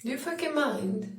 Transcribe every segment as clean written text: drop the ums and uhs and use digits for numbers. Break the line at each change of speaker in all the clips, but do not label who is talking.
Do you fucking mind?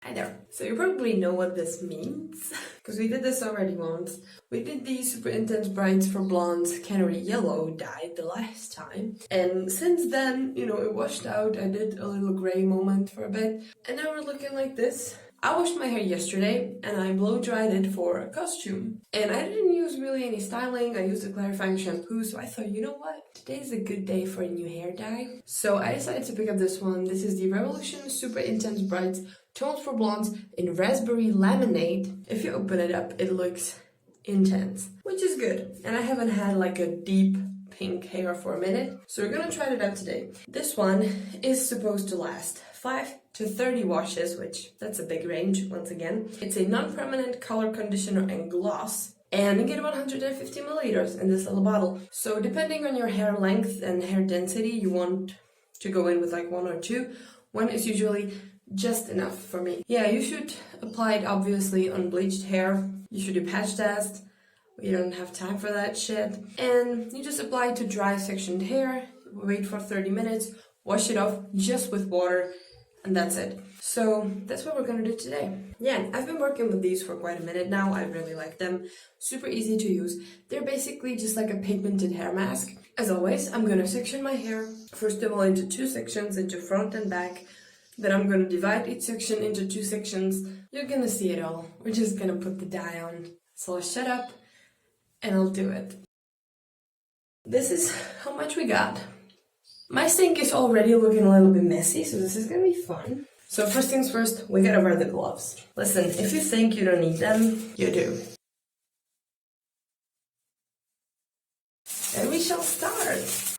Hi there. So you probably know what this means, because we did this already once. We did these super intense brights for blondes, canary yellow dyed the last time. And since then, you know, it washed out. I did a little gray moment for a bit. And now we're looking like this. I washed my hair yesterday and I blow dried it for a costume. And I didn't use really any styling. I used a clarifying shampoo. So I thought, you know what? Today's a good day for a new hair dye. So I decided to pick up this one. This is the Revolution Super Intense Brights Tones for Blondes in Raspberry Laminate. If you open it up, it looks intense, which is good. And I haven't had like a deep pink hair for a minute, so we're gonna try it out today. This one is supposed to last 5 to 30 washes, which that's a big range once again. It's a non-permanent color conditioner and gloss, and you get 150 milliliters in this little bottle. So depending on your hair length and hair density, you want to go in with like 1 or 2. 1 is usually just enough for me. Yeah, you should apply it obviously on bleached hair. You should do patch test. You don't have time for that shit. And you just apply it to dry sectioned hair, wait for 30 minutes, wash it off just with water, and that's it. So that's what we're gonna do today. Yeah, I've been working with these for quite a minute now. I really like them. Super easy to use. They're basically just like a pigmented hair mask. As always, I'm gonna section my hair. First of all into 2 sections, into front and back. Then I'm gonna divide each section into 2 sections. You're gonna see it all. We're just gonna put the dye on. So I'll shut up and I'll do it. This is how much we got. My sink is already looking a little bit messy, so this is gonna be fun. So first things first, we gotta wear the gloves. Listen, if you think you don't need them, you do. And we shall start.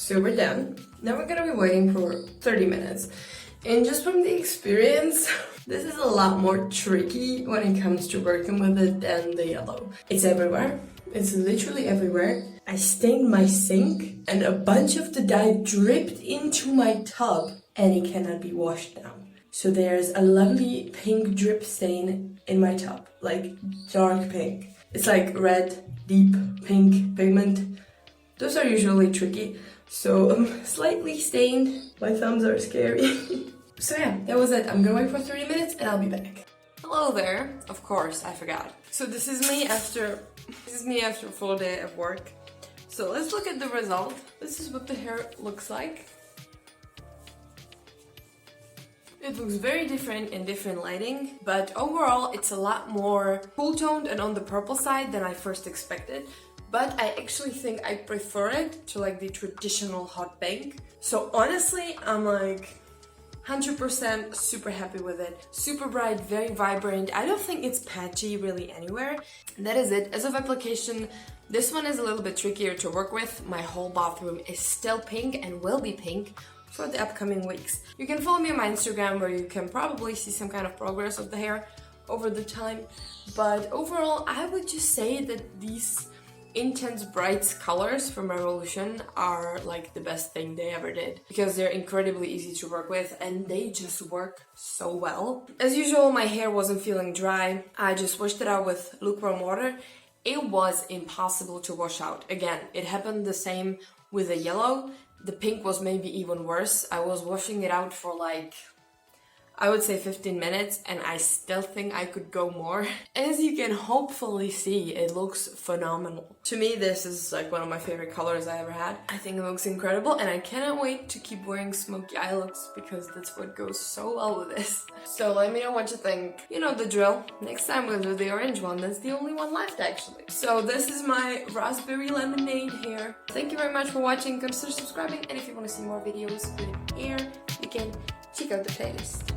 So we're done. Now we're gonna be waiting for 30 minutes. And just from the experience, this is a lot more tricky when it comes to working with it than the yellow. It's everywhere. It's literally everywhere. I stained my sink and a bunch of the dye dripped into my tub and it cannot be washed now. So there's a lovely pink drip stain in my tub, like dark pink. It's like red, deep pink pigment. Those are usually tricky. So I'm slightly stained. My thumbs are scary. So yeah, that was it. I'm gonna wait for 30 minutes and I'll be back. Hello there. Of course, I forgot. So this is me after a full day of work. So let's look at the result. This is what the hair looks like. It looks very different in different lighting, but overall it's a lot more cool toned and on the purple side than I first expected. But I actually think I prefer it to like the traditional hot pink. So honestly, I'm like 100% super happy with it. Super bright, very vibrant. I don't think it's patchy really anywhere. And that is it. As of application, this one is a little bit trickier to work with. My whole bathroom is still pink and will be pink for the upcoming weeks. You can follow me on my Instagram where you can probably see some kind of progress of the hair over the time. But overall, I would just say that these intense bright colors from Revolution are like the best thing they ever did, because they're incredibly easy to work with and they just work so well. As usual, my hair wasn't feeling dry. I just washed it out with lukewarm water. It was impossible to wash out. Again, it happened the same with the yellow. The pink was maybe even worse. I was washing it out for like, I would say 15 minutes and I still think I could go more. As you can hopefully see, it looks phenomenal. To me, this is like one of my favorite colors I ever had. I think it looks incredible and I cannot wait to keep wearing smoky eye looks because that's what goes so well with this. So let me know what you think. You know the drill. Next time we'll do the orange one. That's the only one left actually. So this is my raspberry lemonade hair. Thank you very much for watching. Consider subscribing, and if you want to see more videos with hair, you can check out the playlist.